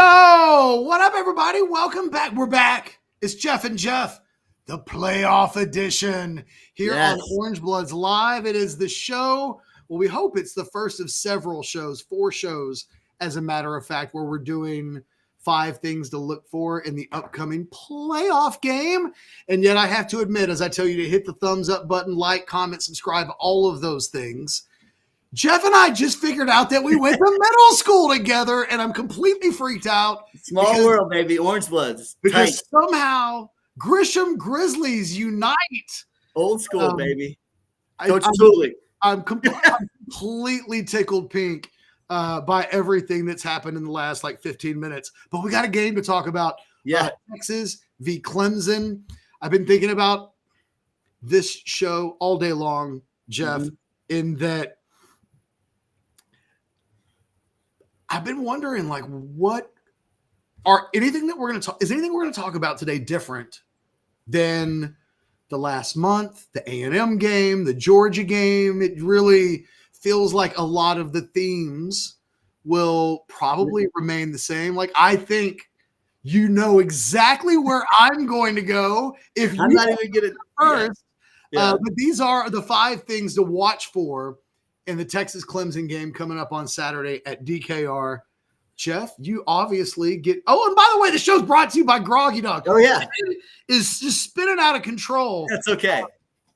Yo, what up, everybody? Welcome back. We're back. It's Jeff and Jeff, the playoff edition here on Orange Bloods Live. It is the show. Well, we hope it's the first of several shows, 4 shows, as a matter of fact, where we're doing 5 things to look for in the upcoming playoff game. And yet I have to admit, as I tell you to hit the thumbs up button, like, comment, subscribe, all of those things, Jeff and I just figured out that we went to middle school together, and I'm completely freaked out. Small world, baby. Orange Bloods. Because somehow Grisham Grizzlies unite. Old school, baby. Coach Tooley. I'm completely tickled pink by everything that's happened in the last 15 minutes. But we got a game to talk about. Texas v. Clemson. I've been thinking about this show all day long, Jeff, in that I've been wondering, what are anything that we're going to talk? Is anything we're going to talk about today different than the last month, the A&M game, the Georgia game? It really feels like a lot of the themes will probably remain the same. I think you know exactly where I'm going to go if I'm not even going to first. But these are the 5 things to watch for in the Texas Clemson game coming up on Saturday at DKR. Jeff, you obviously get – oh, and by the way, the show's brought to you by Groggy Dog. Oh, yeah. It is just spinning out of control. That's okay.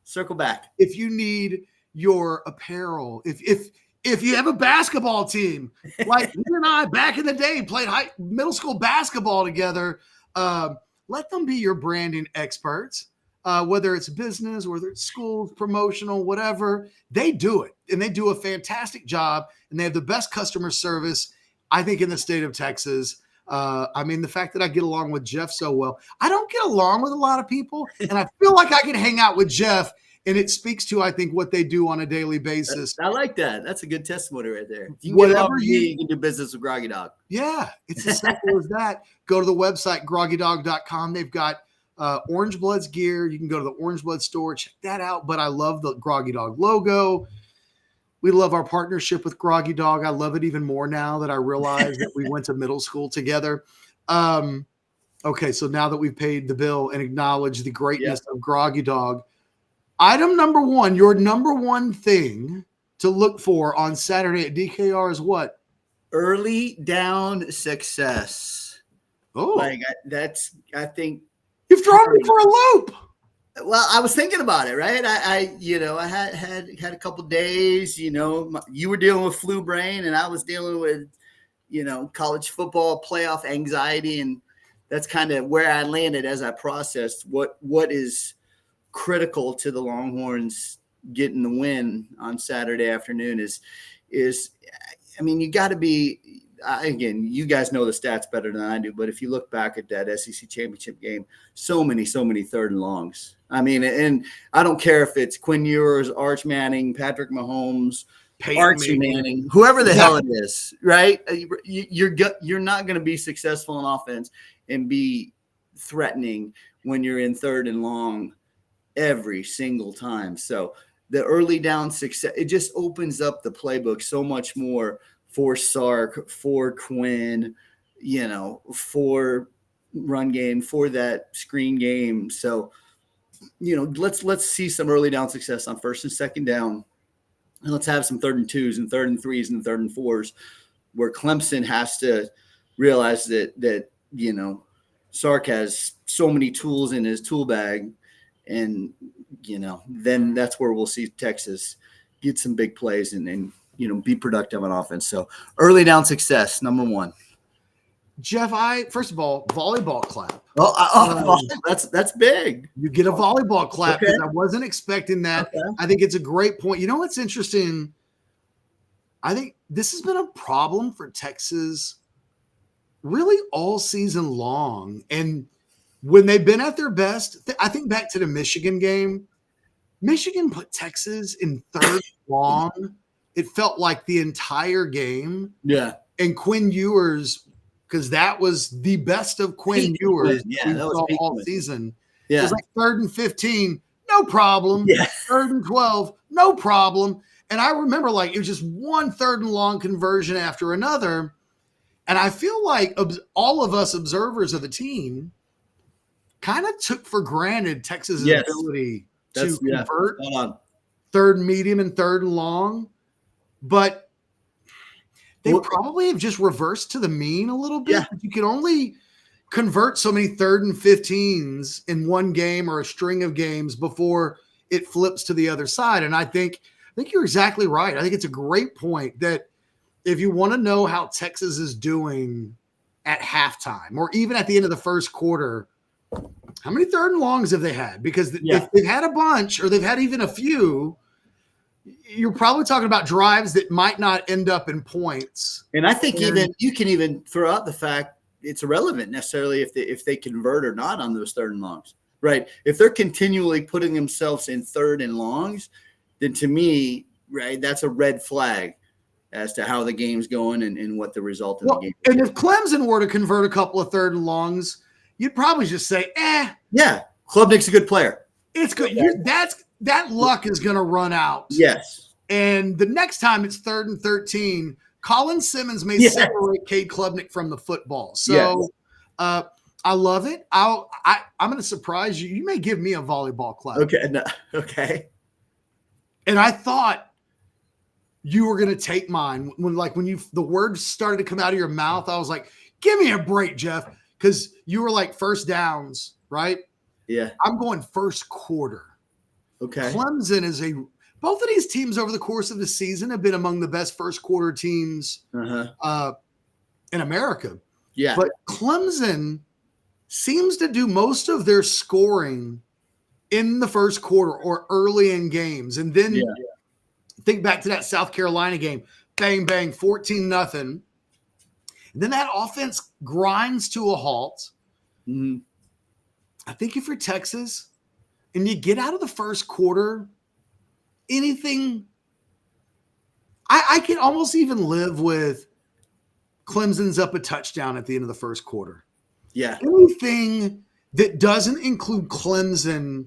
Circle back. If you need your apparel, if you have a basketball team, like me and I back in the day played middle school basketball together, let them be your branding experts. Whether it's business, whether it's schools, promotional, whatever, they do it. And they do a fantastic job. And they have the best customer service, I think, in the state of Texas. The fact that I get along with Jeff so well. I don't get along with a lot of people. And I feel like I can hang out with Jeff. And it speaks to, I think, what they do on a daily basis. I like that. That's a good testimony right there. If you can Whatever you can do business with Groggy Dog. Yeah, it's as simple as that. Go to the website, groggydog.com. They've got Orange Bloods gear. You can go to the Orange Blood store, check that out. But I love the Groggy Dog logo. We love our partnership with Groggy Dog. I love it even more now that I realize that we went to middle school together. Okay, so now that we've paid the bill and acknowledged the greatness of Groggy Dog, item number 1, your number 1 thing to look for on Saturday at DKR is what? Early down success. Oh, I think. You've thrown me for a loop. Well, I was thinking about it, right? I had a couple days, you were dealing with flu brain and I was dealing with, college football playoff anxiety. And that's kind of where I landed as I processed what is critical to the Longhorns getting the win on Saturday afternoon is you got to be, again, you guys know the stats better than I do, but if you look back at that SEC championship game, so many 3rd and longs. And I don't care if it's Quinn Ewers, Arch Manning, Patrick Mahomes, Archie Manning, whoever the hell it is, right? You're not going to be successful in offense and be threatening when you're in 3rd and long every single time. So the early down success, it just opens up the playbook so much more for Sark, for Quinn, for run game, for that screen game. So, let's see some early down success on 1st and 2nd down. And let's have some 3rd and 2s and 3rd and 3s and 3rd and 4s where Clemson has to realize that Sark has so many tools in his tool bag. And, then that's where we'll see Texas get some big plays and be productive on offense. So early down success, number 1. Jeff, first of all, volleyball clap. That's big. You get a volleyball clap because I wasn't expecting that. Okay. I think it's a great point. You know what's interesting? I think this has been a problem for Texas really all season long. And when they've been at their best, I think back to the Michigan game. Michigan put Texas in 3rd long. It felt like the entire game. Yeah. And Quinn Ewers, because that was the best of Quinn Ewers we saw all season. Yeah. It was 3rd and 15, no problem. Yeah. 3rd and 12, no problem. And I remember it was just one 3rd and long conversion after another. And I feel like all of us observers of the team kind of took for granted Texas's ability to convert third and medium and third and long. But they probably have just reversed to the mean a little bit. Yeah. You can only convert so many 3rd and 15s in one game or a string of games before it flips to the other side. And I think you're exactly right. I think it's a great point that if you want to know how Texas is doing at halftime or even at the end of the first quarter, how many 3rd and longs have they had? Because if they've had a bunch or they've had even a few, you're probably talking about drives that might not end up in points. And I think you can even throw out the fact it's irrelevant necessarily if they convert or not on those 3rd and longs, right? If they're continually putting themselves in 3rd and longs, then to me, right, that's a red flag as to how the game's going and what the result of the game is. And if Clemson were to convert a couple of 3rd and longs, you'd probably just say, yeah, Klubnik's a good player. It's good. That luck is going to run out. Yes. And the next time it's 3rd and 13, Colin Simmons may separate Cade Klubnik from the football. So I love it. I'm going to surprise you. You may give me a volleyball clap. Okay. And I thought you were going to take mine when the words started to come out of your mouth. I was like, give me a break, Jeff. Because you were like first downs, right? Yeah. I'm going first quarter. Okay. Clemson both of these teams over the course of the season have been among the best first quarter teams in America. Yeah. But Clemson seems to do most of their scoring in the first quarter or early in games. And then think back to that South Carolina game. Bang, bang, 14-0. And then that offense grinds to a halt. Mm-hmm. I think if you're Texas and you get out of the first quarter, anything, I can almost even live with Clemson's up a touchdown at the end of the first quarter. Yeah. Anything that doesn't include Clemson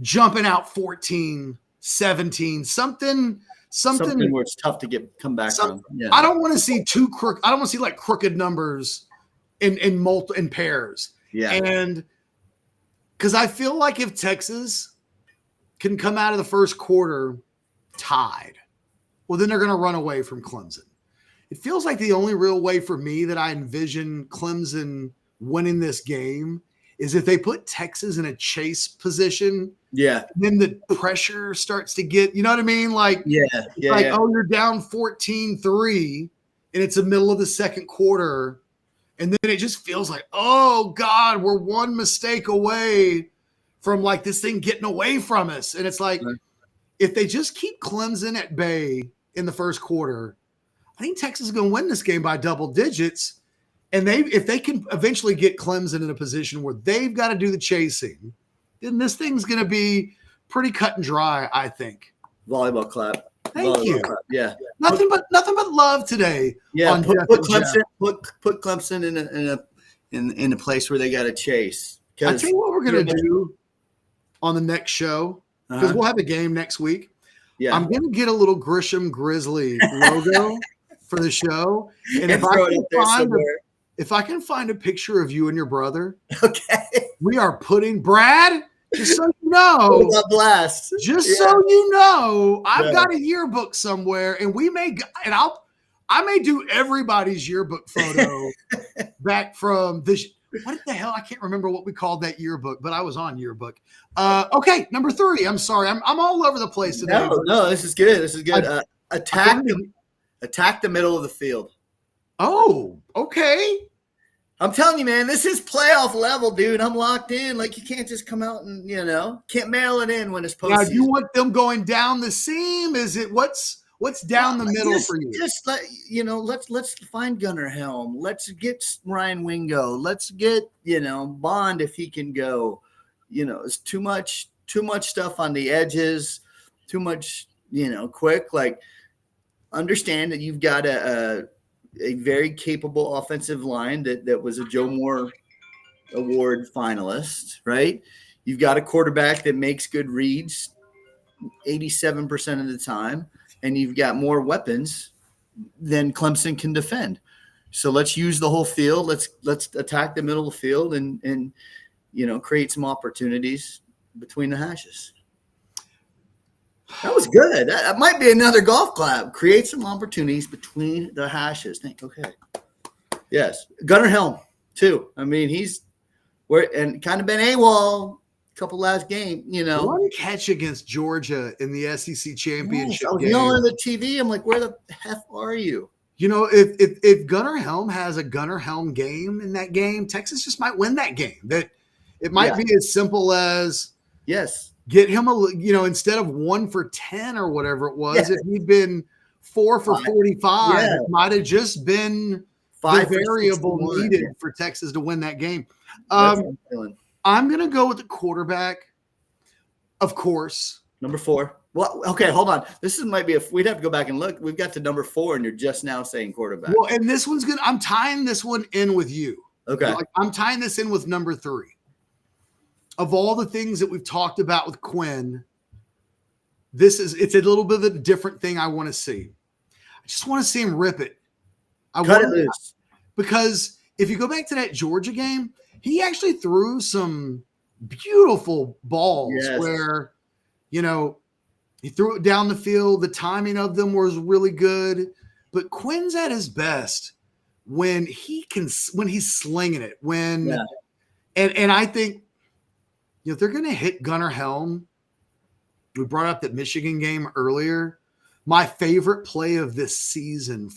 jumping out 14, 17, something where it's tough to come back from. Yeah. I don't want to see I don't want to see like crooked numbers in pairs. Yeah. And because I feel like if Texas can come out of the first quarter tied, well, then they're going to run away from Clemson. It feels like the only real way for me that I envision Clemson winning this game is if they put Texas in a chase position. Yeah. Then the pressure starts to get, you know what I mean? Like, oh, you're down 14-3 and it's the middle of the second quarter. And then it just feels like, oh God, we're one mistake away from like this thing getting away from us. And it's like, if they just keep Clemson at bay in the first quarter, I think Texas is going to win this game by double digits. And if they can eventually get Clemson in a position where they've got to do the chasing, then this thing's going to be pretty cut and dry, I think. Volleyball clap. Thank you. Clap. Yeah. Nothing but love today. Yeah. Put Clemson in a place where they got to chase. I tell you what we're going to do on the next show, because we'll have a game next week. Yeah. I'm going to get a little Grisham Grizzly logo for the show. And if I can find a picture of you and your brother, we are putting Brad, just so you know, blast. So you know, I've got a yearbook somewhere, and I may do everybody's yearbook photo back from this. What the hell? I can't remember what we called that yearbook, but I was on yearbook. Okay, number 3. I'm sorry, I'm all over the place today. No, this is good. Attack the middle of the field. Oh, okay. I'm telling you, man, this is playoff level, dude. I'm locked in. Like, you can't just come out and, can't mail it in when it's postseason. Now, do you want them going down the seam? Is it what's down the middle for you? Just let's find Gunnar Helm. Let's get Ryan Wingo. Let's get, Bond if he can go. It's too much stuff on the edges, too much, quick. Like, understand that you've got a very capable offensive line that was a Joe Moore Award finalist, right? You've got a quarterback that makes good reads 87% of the time, and you've got more weapons than Clemson can defend. So let's use the whole field. Let's attack the middle of the field and create some opportunities between the hashes. That was good. That might be another golf clap. Create some opportunities between the hashes. Okay. Yes. Gunnar Helm, too. I mean, he's kind of been AWOL a couple last game, One catch against Georgia in the SEC championship. Yes, I was yelling at the TV. I'm like, where the F are you? If Gunnar Helm has a Gunnar Helm game in that game, Texas just might win that game. That it might be as simple as get him instead of 1 for 10 or whatever it was, if he'd been 4 for 45, it might have just been the variable needed for Texas to win that game. I'm going to go with the quarterback, of course. Number 4. Well, okay, hold on. Might be we'd have to go back and look. We've got to number 4, and you're just now saying quarterback. Well, and this one's good. I'm tying this one in with you. Okay. I'm tying this in with number 3. Of all the things that we've talked about with Quinn, it's a little bit of a different thing I want to see. I just want to see him rip it. Cut it loose. Because if you go back to that Georgia game, he actually threw some beautiful balls where, he threw it down the field. The timing of them was really good. But Quinn's at his best when he's slinging it. And I think, if they're going to hit Gunnar Helm, we brought up that Michigan game earlier. My favorite play of this season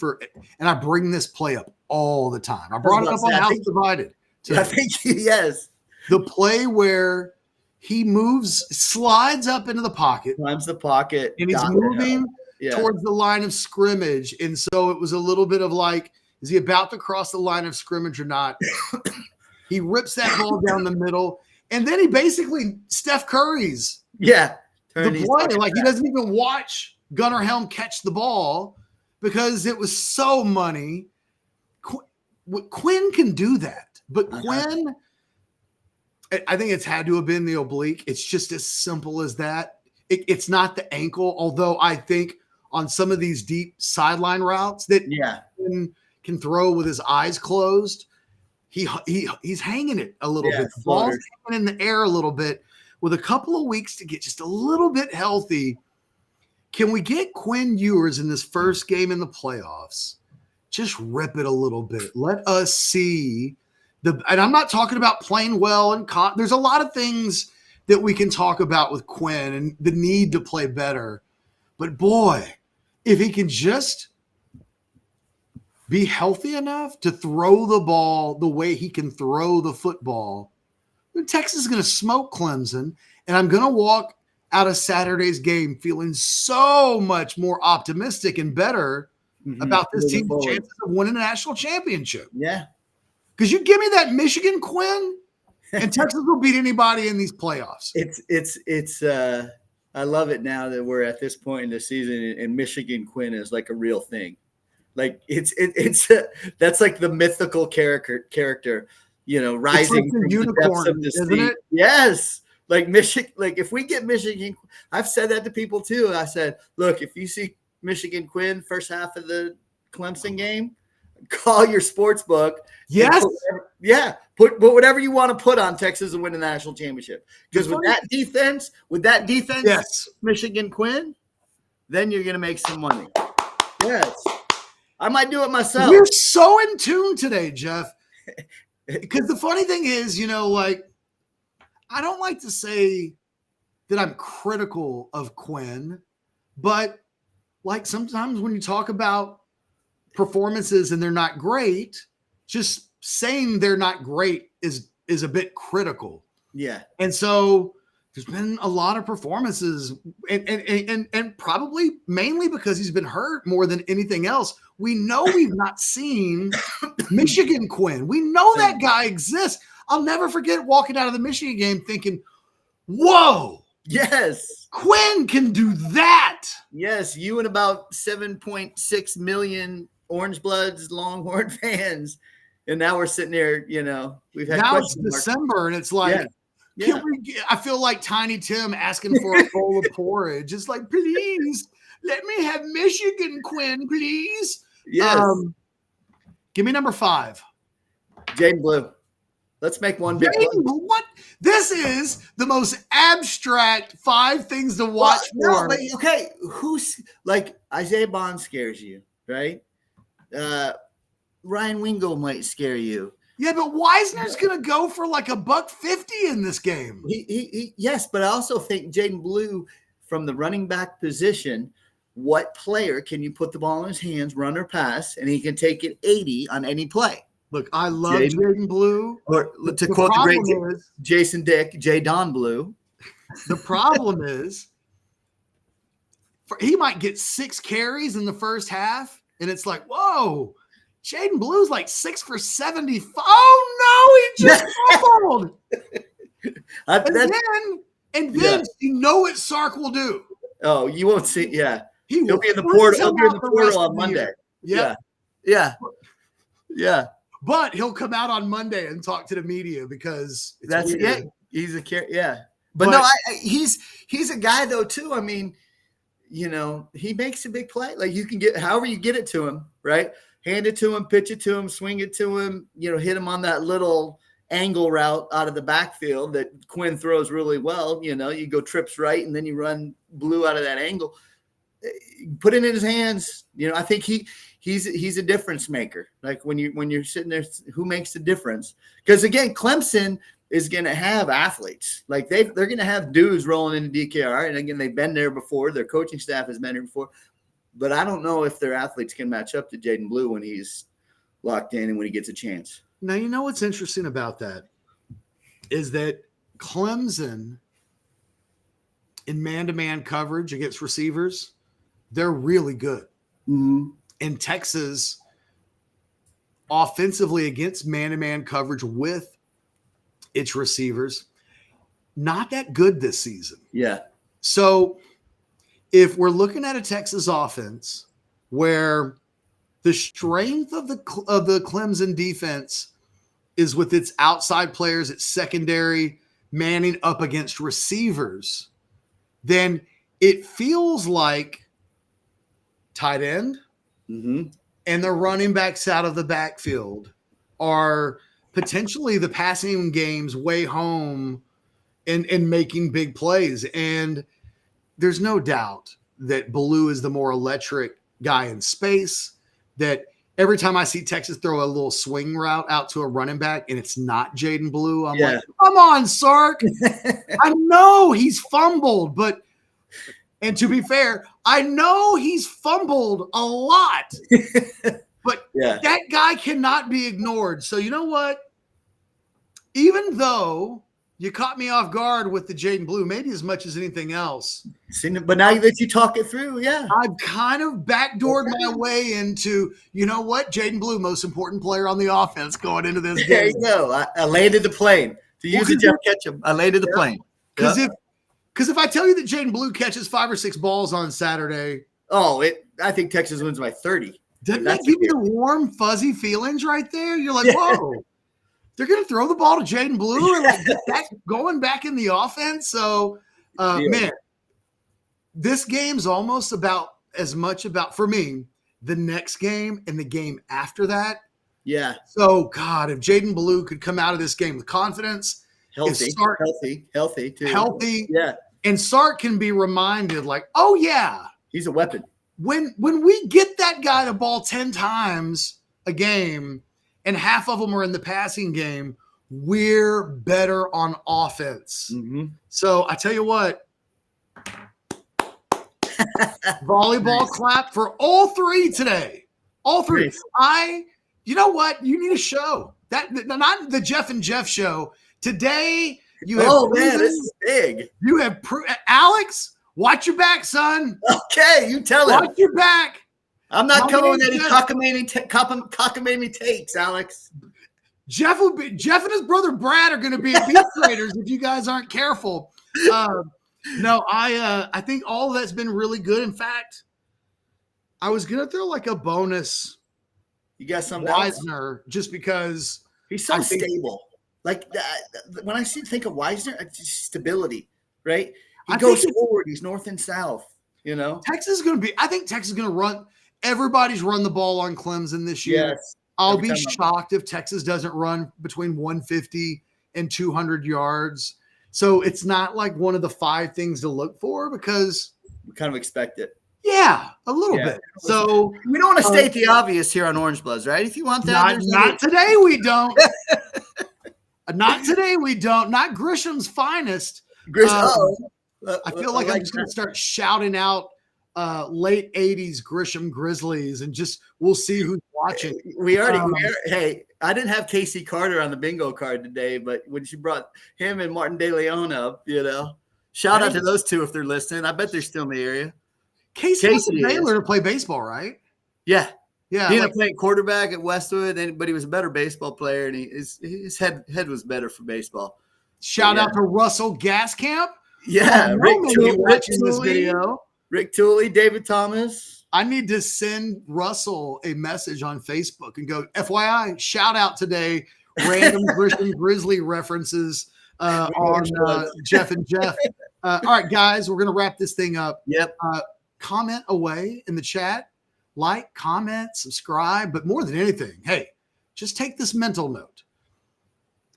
and I bring this play up all the time. I brought it up on House Divided. I think yes. The play where he slides up into the pocket. Climbs the pocket. And he's moving towards the line of scrimmage. And so it was a little bit of like, is he about to cross the line of scrimmage or not? He rips that ball down the middle. And then he basically Steph Curry's the play. Like he doesn't even watch Gunnar Helm catch the ball because it was so money. Quinn can do that. But Quinn, I think it's had to have been the oblique. It's just as simple as that. It's not the ankle, although I think on some of these deep sideline routes that Quinn can throw with his eyes closed, he's hanging it a little bit. The ball's hanging in the air a little bit. With a couple of weeks to get just a little bit healthy, can we get Quinn Ewers in this first game in the playoffs? Just rip it a little bit. Let us see and I'm not talking about playing well and there's a lot of things that we can talk about with Quinn and the need to play better. But boy, if he can just be healthy enough to throw the ball the way he can throw the football, then Texas is going to smoke Clemson, and I'm going to walk out of Saturday's game feeling so much more optimistic and better about this team's chances of winning a national championship. Yeah. Because you give me that Michigan Quinn, and Texas will beat anybody in these playoffs. It's I love it now that we're at this point in the season, and Michigan Quinn is like a real thing. Like that's like the mythical character, rising from the depths of the sea. It? Yes. Like Michigan, if we get Michigan, I've said that to people too. I said, look, if you see Michigan Quinn first half of the Clemson game, call your sports book. Yes. Put whatever you want to put on Texas and win the national championship. Because with that defense, Michigan Quinn, then you're going to make some money. Yes. I might do it myself. We're so in tune today, Jeff. Because the funny thing is, I don't like to say that I'm critical of Quinn, but sometimes when you talk about performances and they're not great, just saying they're not great is a bit critical. Yeah. And so there's been a lot of performances and probably mainly because he's been hurt more than anything else. We know we've not seen Michigan Quinn. We know that guy exists. I'll never forget walking out of the Michigan game thinking, whoa, yes, Quinn can do that. Yes, you and about 7.6 million Orange Bloods, Longhorn fans. And now we're sitting there, we've had now it's December and it's like, I feel like Tiny Tim asking for a bowl of porridge. It's like, please let me have Michigan Quinn, please. Yes. Give me number 5. Jaden Blue. Let's make one big Jaden Blue, what? This is the most abstract 5 things to watch for. No, but okay, who's like Isaiah Bond scares you, right? Ryan Wingo might scare you. Yeah, but Wisner's going to go for like $150 in this game. Yes, but I also think Jaden Blue from the running back position, what player can you put the ball in his hands, run or pass, and he can take it 80 on any play? Look, I love Jaden Blue. Or to quote the great Jason Dick, J. Don Blue. The problem is he might get 6 carries in the first half, and it's like, whoa, Jaden Blue's like 6 for 75. Oh, no, he just fumbled. And then you know what Sark will do. Oh, you won't see. Yeah. He'll be in the portal. He'll be in the portal on Monday. Yeah. But he'll come out on Monday and talk to the media because that's weird. Yeah. He's a But no, he's a guy though too. I mean, he makes a big play. Like you can get however you get it to him, right? Hand it to him, pitch it to him, swing it to him. Hit him on that little angle route out of the backfield that Quinn throws really well. You go trips right and then you run Blue out of that angle. Put it in his hands. I think he's a difference maker. Like when you're sitting there, who makes the difference? Because again, Clemson is going to have athletes. Like they're going to have dudes rolling into DKR. And again, they've been there before. Their coaching staff has been there before. But I don't know if their athletes can match up to Jaden Blue when he's locked in and when he gets a chance. Now, you know what's interesting about that is that Clemson in man-to-man coverage against receivers, they're really good. Mm-hmm. And Texas offensively against man-to-man coverage with its receivers, not that good this season. Yeah. So if we're looking at a Texas offense where the strength of the Clemson defense is with its outside players, its secondary, manning up against receivers, then it feels like tight end and the running backs out of the backfield are potentially the passing game's way home in making big plays. And there's no doubt that Blue is the more electric guy in space, that every time I see Texas throw a little swing route out to a running back and it's not Jaden Blue, I'm like, come on, Sark. I know he's fumbled, and to be fair, I know he's fumbled a lot, but that guy cannot be ignored. So you know what? Even though you caught me off guard with the Jaden Blue, maybe as much as anything else. But now that you talk it through, I've kind of backdoored my way into, you know what? Jaden Blue, most important player on the offense going into this game. There you go. I landed the plane. To use a Jeff Ketchum, I landed the plane. Because if I tell you that Jaden Blue catches 5 or 6 balls on Saturday. I think Texas wins by 30. Doesn't that give you the warm, fuzzy feelings right there? You're like, whoa. They're going to throw the ball to Jaden Blue and like get that going back in the offense. So, man, this game's almost about as much about, for me, the next game and the game after that. Yeah. So, God, if Jaden Blue could come out of this game with confidence, healthy too. Healthy. Yeah. And Sark can be reminded like, oh, yeah. He's a weapon. When we get that guy the ball 10 times a game, and half of them are in the passing game, we're better on offense. Mm-hmm. So I tell you what, volleyball clap for all 3 today. All 3. Nice. You know what? You need a show. Not the Jeff and Jeff show. Today, you have this is big. You have Alex, watch your back, son. Okay, you tell him. Watch your back. I'm not coming with any cockamamie takes, Alex. Jeff and his brother Brad are going to be at Beat Traders if you guys aren't careful. No, I think all of that's been really good. In fact, I was going to throw like a bonus. You got something Wisner just because he's so stable. Like when I think of Wisner, it's just stability, right? He goes forward. He's north and south. Texas is going to be. I think Texas is going to run. Everybody's run the ball on Clemson this year. Yes. I'll be shocked if Texas doesn't run between 150 and 200 yards. So it's not like one of the 5 things to look for because we kind of expect it. Yeah, a little bit. So we don't want to state the obvious here on Orange Bloods, right? If you want that, not today we don't. Not today we don't. Not Grisham's finest. I feel like I'm just going to start shouting out late 80s Grisham Grizzlies and just we'll see who's watching. Hey, I didn't have Casey Carter on the bingo card today, but when she brought him and Martin De Leon up, shout out to those two if they're listening. I bet they're still in the area. Casey was a Baylor to play baseball, right? Yeah. Yeah. He ended up playing quarterback at Westwood, but he was a better baseball player, and his head was better for baseball. Shout out to Russell Gascamp. Yeah. Rick Tooley, David Thomas. I need to send Russell a message on Facebook and go, FYI, shout out today, random Grisham Grizzly references on Jeff and Jeff. All right, guys, we're going to wrap this thing up. Yep. Comment away in the chat, like, comment, subscribe, but more than anything, hey, just take this mental note.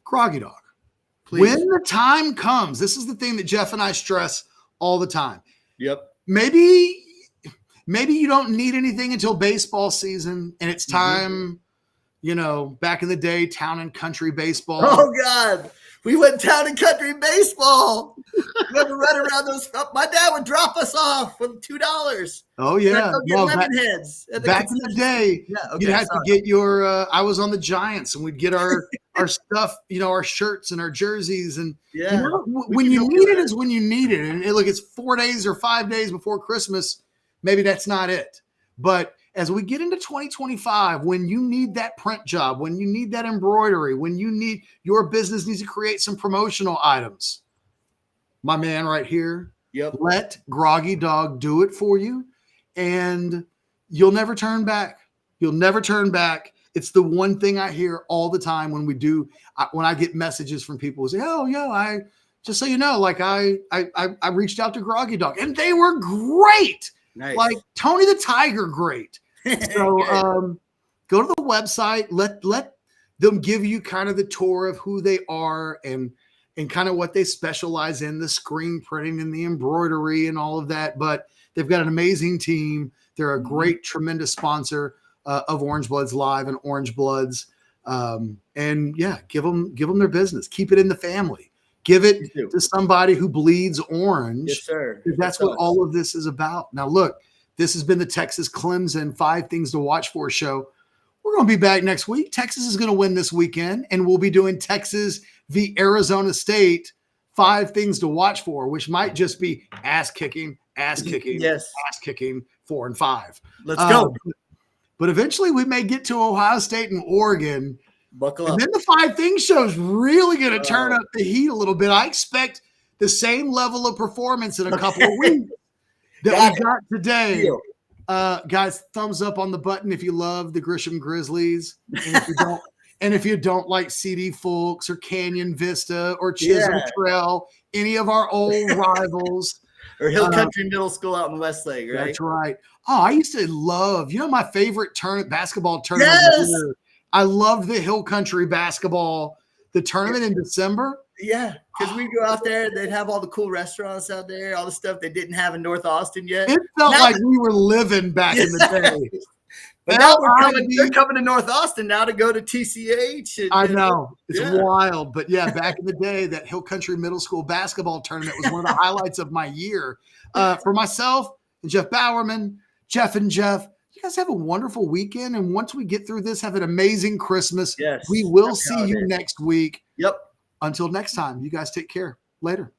Groggy Dog. Please. When the time comes, this is the thing that Jeff and I stress all the time. Yep. Maybe you don't need anything until baseball season and it's time, back in the day, town and country baseball. Oh, God. We went town and country baseball. We ever run around those. My dad would drop us off with $2. Oh, yeah. Lemon heads back in the day, you'd have to get your I was on the Giants and we'd get our stuff, our shirts and our jerseys. And when you need it is when you need it. And look, it's 4 days or 5 days before Christmas. Maybe that's not it. But as we get into 2025, when you need that print job, when you need that embroidery, when your business needs to create some promotional items, my man right here, let Groggy Dog do it for you. And you'll never turn back. You'll never turn back. It's the one thing I hear all the time when I get messages from people who say, oh, yeah, just so you know, like I reached out to Groggy Dog and they were great. Nice. Like Tony the Tiger, great. So go to the website, let them give you kind of the tour of who they are and kind of what they specialize in, the screen printing and the embroidery and all of that. But they've got an amazing team. They're a great, tremendous sponsor of Orange Bloods Live and Orange Bloods. And yeah, give them their business. Keep it in the family. Give it to somebody who bleeds orange. Yes, sir. That's what all of this is about. Now, look, this has been the Texas Clemson 5 Things to Watch For show. We're going to be back next week. Texas is going to win this weekend, and we'll be doing Texas v. Arizona State 5 Things to Watch For, which might just be ass kicking, yes, ass kicking 4 and 5. Let's go. But eventually we may get to Ohio State and Oregon. Buckle up. And then the 5 Things show is really going to turn up the heat a little bit. I expect the same level of performance in a couple of weeks that we got today. Guys, thumbs up on the button if you love the Grisham Grizzlies. And if you don't like CD Fulks or Canyon Vista or Chisholm Trail, any of our old rivals. Or Hill Country Middle School out in Westlake, right? That's right. Oh, I used to love, my favorite basketball tournament. Yes! I loved the Hill Country basketball, the tournament in December. Yeah, because we go out there, they'd have all the cool restaurants out there, all the stuff they didn't have in North Austin yet. It felt like we were living back in the day. But now they're coming to North Austin now to go to TCH. I know. It's wild. But yeah, back in the day, that Hill Country Middle School basketball tournament was one of the highlights of my year. For myself and Jeff Bowerman, Jeff and Jeff, you guys have a wonderful weekend. And once we get through this, have an amazing Christmas. Yes. We will see you next week. Yep. Until next time, you guys take care. Later.